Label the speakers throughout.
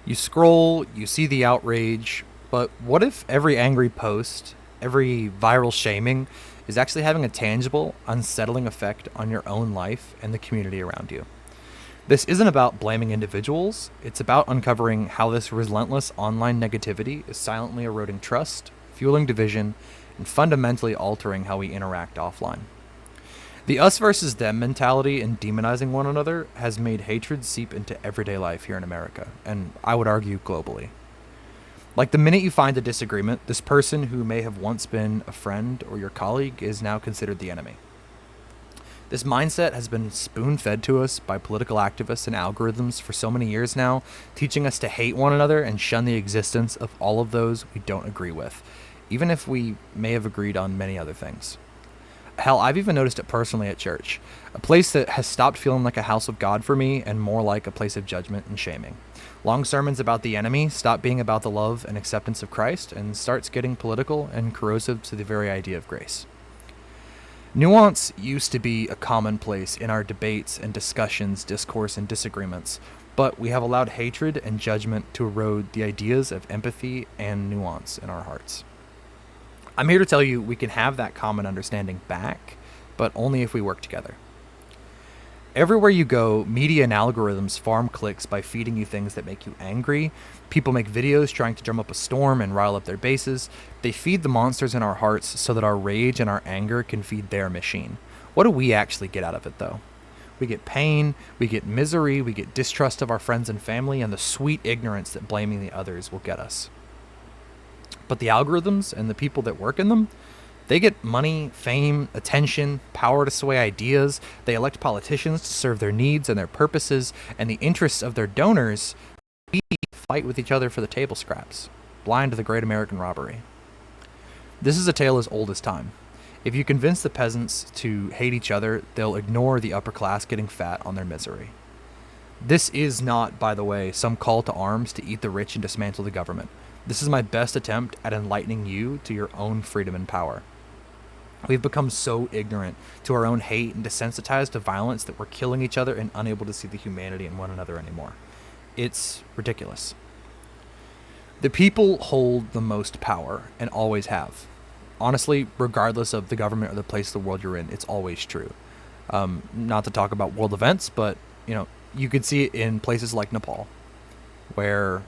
Speaker 1: You scroll, you see the outrage, but what if every angry post, every viral shaming, is actually having a tangible, unsettling effect on your own life and the community around you? This isn't about blaming individuals, it's about uncovering how this relentless online negativity is silently eroding trust, fueling division, and fundamentally altering how we interact offline. The us versus them mentality and demonizing one another has made hatred seep into everyday life here in America, and I would argue globally. Like the minute you find a disagreement, this person who may have once been a friend or your colleague is now considered the enemy. This mindset has been spoon fed to us by political activists and algorithms for so many years now, teaching us to hate one another and shun the existence of all of those we don't agree with, even if we may have agreed on many other things. Hell, I've even noticed it personally at church, a place that has stopped feeling like a house of God for me and more like a place of judgment and shaming. Long sermons about the enemy stop being about the love and acceptance of Christ and starts getting political and corrosive to the very idea of grace. Nuance used to be a commonplace in our debates and discussions, discourse, and disagreements, but we have allowed hatred and judgment to erode the ideas of empathy and nuance in our hearts. I'm here to tell you we can have that common understanding back, but only if we work together. Everywhere you go, media and algorithms farm clicks by feeding you things that make you angry. People make videos trying to drum up a storm and rile up their bases. They feed the monsters in our hearts so that our rage and our anger can feed their machine. What do we actually get out of it, though? We get pain, we get misery, we get distrust of our friends and family, and the sweet ignorance that blaming the others will get us. But the algorithms and the people that work in them, they get money, fame, attention, power to sway ideas. They elect politicians to serve their needs and their purposes and the interests of their donors. We fight with each other for the table scraps, blind to the great American robbery. This is a tale as old as time. If you convince the peasants to hate each other, they'll ignore the upper class getting fat on their misery. This is not, by the way, some call to arms to eat the rich and dismantle the government. This is my best attempt at enlightening you to your own freedom and power. We've become so ignorant to our own hate and desensitized to violence that we're killing each other and unable to see the humanity in one another anymore. It's ridiculous. The people hold the most power and always have. Honestly, regardless of the government or the place of the world you're in, it's always true. Not to talk about world events, but you could see it in places like Nepal, where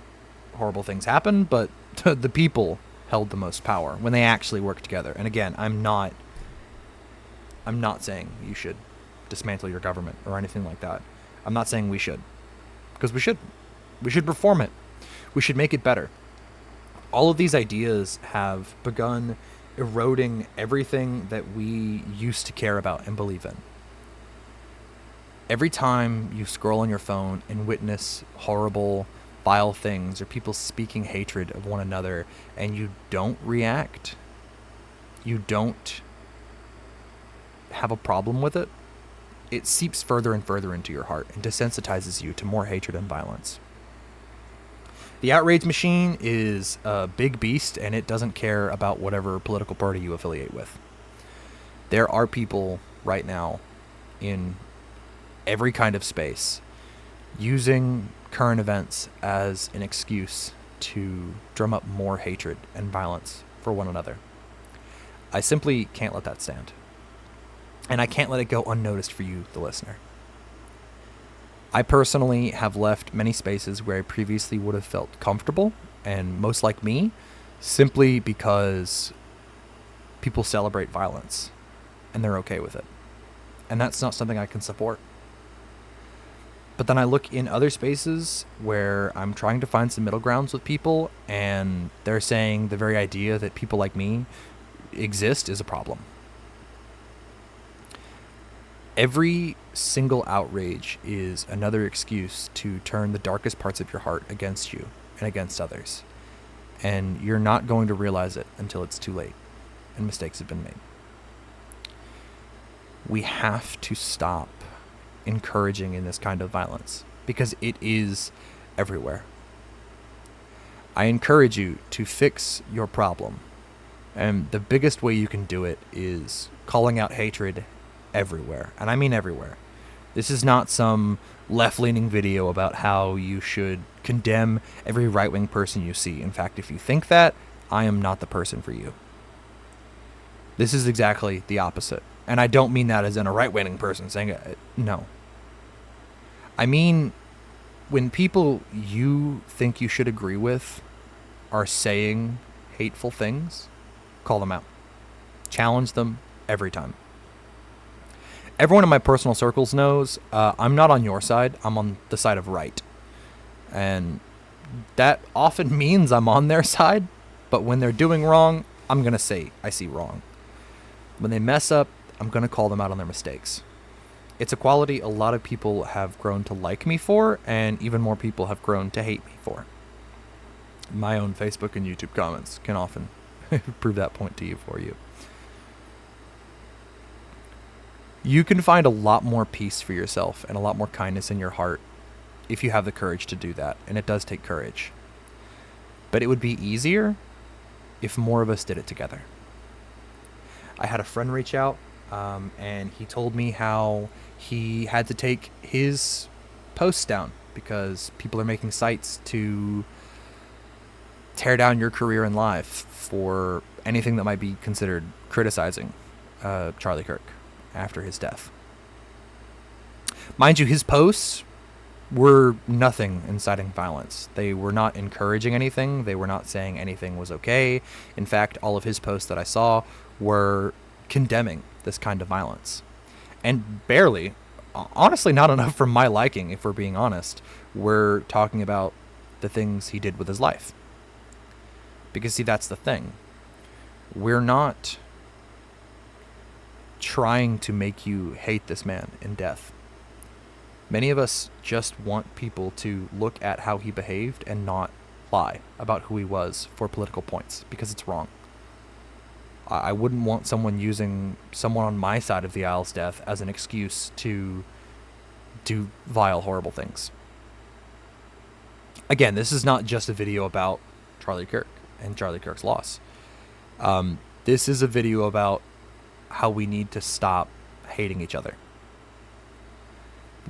Speaker 1: horrible things happen, but the people held the most power when they actually worked together. And again, I'm not saying you should dismantle your government or anything like that. I'm not saying we should, because we should reform it. We should make it better. All of these ideas have begun eroding everything that we used to care about and believe in. Every time you scroll on your phone and witness horrible, vile things or people speaking hatred of one another and you don't react, you don't have a problem with it, it seeps further and further into your heart and desensitizes you to more hatred and violence. The outrage machine is a big beast, and it doesn't care about whatever political party you affiliate with. There are people right now in every kind of space using current events as an excuse to drum up more hatred and violence for one another. I simply can't let that stand. And I can't let it go unnoticed for you, the listener. I personally have left many spaces where I previously would have felt comfortable and most like me, simply because people celebrate violence and they're okay with it. And that's not something I can support. But then I look in other spaces where I'm trying to find some middle grounds with people, and they're saying the very idea that people like me exist is a problem. Every single outrage is another excuse to turn the darkest parts of your heart against you and against others. And you're not going to realize it until it's too late and mistakes have been made. We have to stop encouraging in this kind of violence because it is everywhere. I encourage you to fix your problem. And the biggest way you can do it is calling out hatred everywhere. And I mean everywhere. This is not some left-leaning video about how you should condemn every right-wing person you see. In fact, if you think that, I am not the person for you. This is exactly the opposite. And I don't mean that as in a right-wing person saying it. No. I mean, when people you think you should agree with are saying hateful things, call them out. Challenge them every time. Everyone in my personal circles knows I'm not on your side. I'm on the side of right. And that often means I'm on their side. But when they're doing wrong, I'm going to say I see wrong. When they mess up, I'm going to call them out on their mistakes. It's a quality a lot of people have grown to like me for, and even more people have grown to hate me for. My own Facebook and YouTube comments can often prove that point to you for you. You can find a lot more peace for yourself and a lot more kindness in your heart if you have the courage to do that, and it does take courage. But it would be easier if more of us did it together. I had a friend reach out, and he told me how he had to take his posts down because people are making sites to tear down your career in life for anything that might be considered criticizing Charlie Kirk after his death. Mind you, his posts were nothing inciting violence. They were not encouraging anything. They were not saying anything was okay. In fact, all of his posts that I saw were condemning this kind of violence. And barely, honestly not enough for my liking, if we're being honest, were talking about the things he did with his life. Because, see, that's the thing. We're not trying to make you hate this man in death. Many of us just want people to look at how he behaved and not lie about who he was for political points, because it's wrong. I wouldn't want someone using someone on my side of the aisle's death as an excuse to do vile, horrible things. Again, this is not just a video about Charlie Kirk and Charlie Kirk's loss. This is a video about how we need to stop hating each other.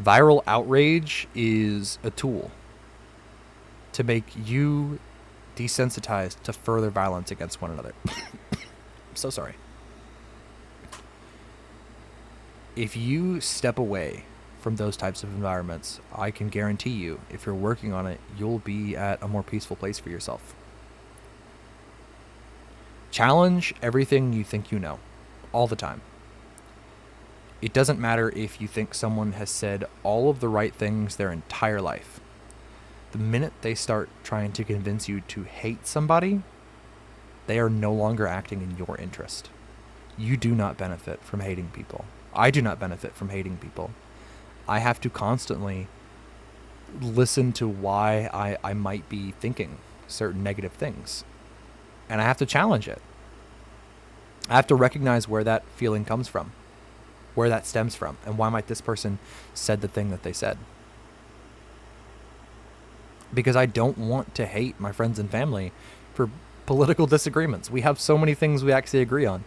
Speaker 1: Viral outrage is a tool to make you desensitized to further violence against one another. I'm so sorry. If you step away from those types of environments, I can guarantee you, if you're working on it, you'll be at a more peaceful place for yourself. Challenge everything you think you know, all the time. It doesn't matter if you think someone has said all of the right things their entire life. The minute they start trying to convince you to hate somebody, they are no longer acting in your interest. You do not benefit from hating people. I do not benefit from hating people. I have to constantly listen to why I might be thinking certain negative things. And I have to challenge it. I have to recognize where that feeling comes from, where that stems from, and why might this person said the thing that they said. Because I don't want to hate my friends and family for political disagreements. We have so many things we actually agree on.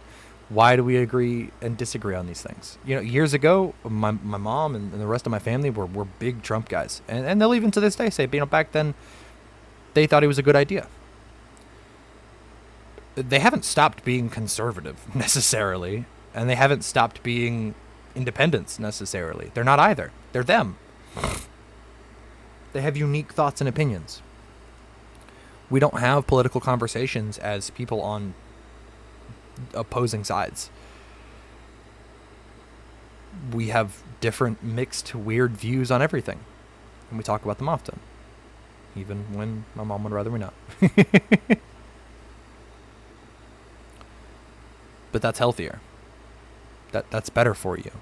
Speaker 1: Why do we agree and disagree on these things? You know, years ago, my mom and the rest of my family were big Trump guys. And they'll even to this day say, back then, they thought it was a good idea. They haven't stopped being conservative, necessarily. And they haven't stopped being independents, necessarily. They're not either. They're them. They have unique thoughts and opinions. We don't have political conversations as people on opposing sides. We have different, mixed, weird views on everything. And we talk about them often. Even when my mom would rather we not. But that's healthier. That's better for you.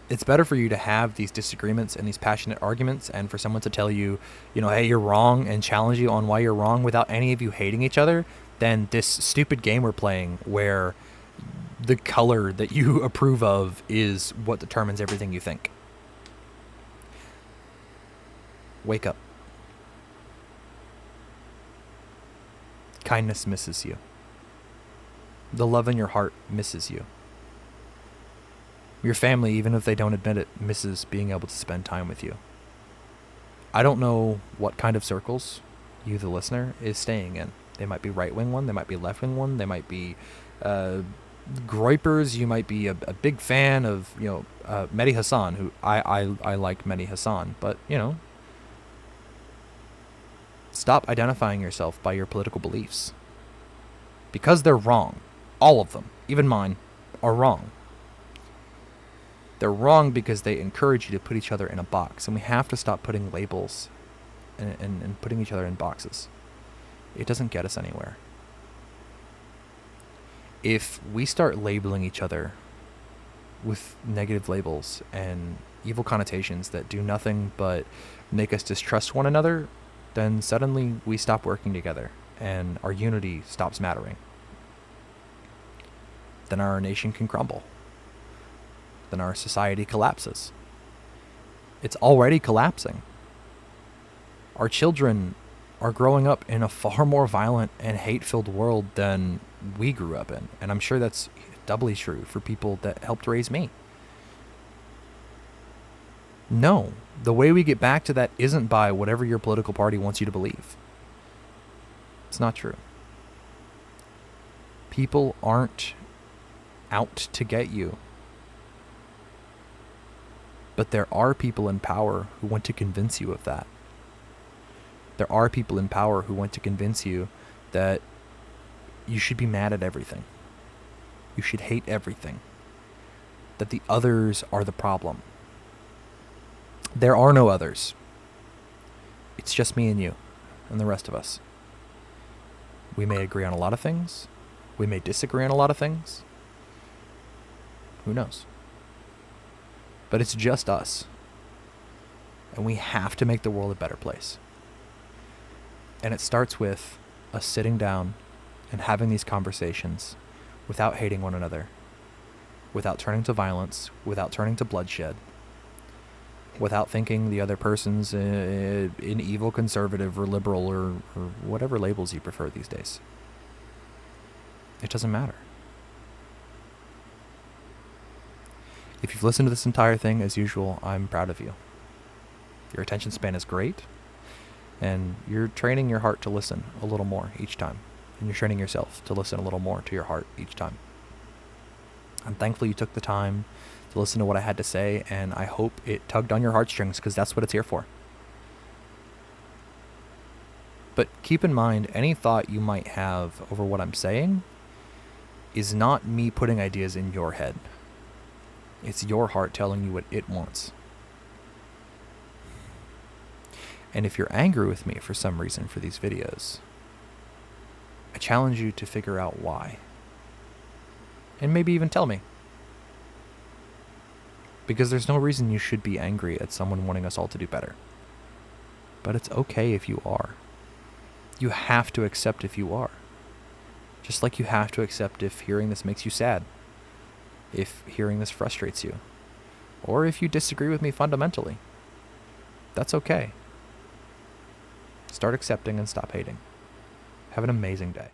Speaker 1: It's better for you to have these disagreements and these passionate arguments, and for someone to tell you, hey, you're wrong, and challenge you on why you're wrong without any of you hating each other, than this stupid game we're playing where the color that you approve of is what determines everything you think. Wake up. Kindness misses you. The love in your heart misses you. Your family, even if they don't admit it, misses being able to spend time with you. I don't know what kind of circles you, the listener, is staying in. They might be right-wing one, they might be left-wing one, they might be groypers. You might be a big fan of, Mehdi Hassan, who I like Mehdi Hassan, but, stop identifying yourself by your political beliefs. Because they're wrong. All of them, even mine, are wrong. They're wrong because they encourage you to put each other in a box, and we have to stop putting labels and putting each other in boxes. It doesn't get us anywhere. If we start labeling each other with negative labels and evil connotations that do nothing but make us distrust one another, then suddenly we stop working together and our unity stops mattering. Then our nation can crumble. Then our society collapses. It's already collapsing. Our children are growing up in a far more violent and hate-filled world than we grew up in. And I'm sure that's doubly true for people that helped raise me. No, the way we get back to that isn't by whatever your political party wants you to believe. It's not true. People aren't out to get you. But there are people in power who want to convince you of that. There are people in power who want to convince you that you should be mad at everything. You should hate everything. That the others are the problem. There are no others. It's just me and you and the rest of us. We may agree on a lot of things. We may disagree on a lot of things. Who knows? But it's just us. And we have to make the world a better place. And it starts with us sitting down and having these conversations without hating one another, without turning to violence, without turning to bloodshed, without thinking the other person's an evil conservative or liberal or whatever labels you prefer these days. It doesn't matter. If you've listened to this entire thing, as usual, I'm proud of you. Your attention span is great, and you're training your heart to listen a little more each time. And you're training yourself to listen a little more to your heart each time. I'm thankful you took the time to listen to what I had to say, and I hope it tugged on your heartstrings, because that's what it's here for. But keep in mind, any thought you might have over what I'm saying is not me putting ideas in your head. It's your heart telling you what it wants. And if you're angry with me for some reason for these videos, I challenge you to figure out why. And maybe even tell me. Because there's no reason you should be angry at someone wanting us all to do better. But it's okay if you are. You have to accept if you are. Just like you have to accept if hearing this makes you sad. If hearing this frustrates you. Or if you disagree with me fundamentally. That's okay. Start accepting and stop hating. Have an amazing day.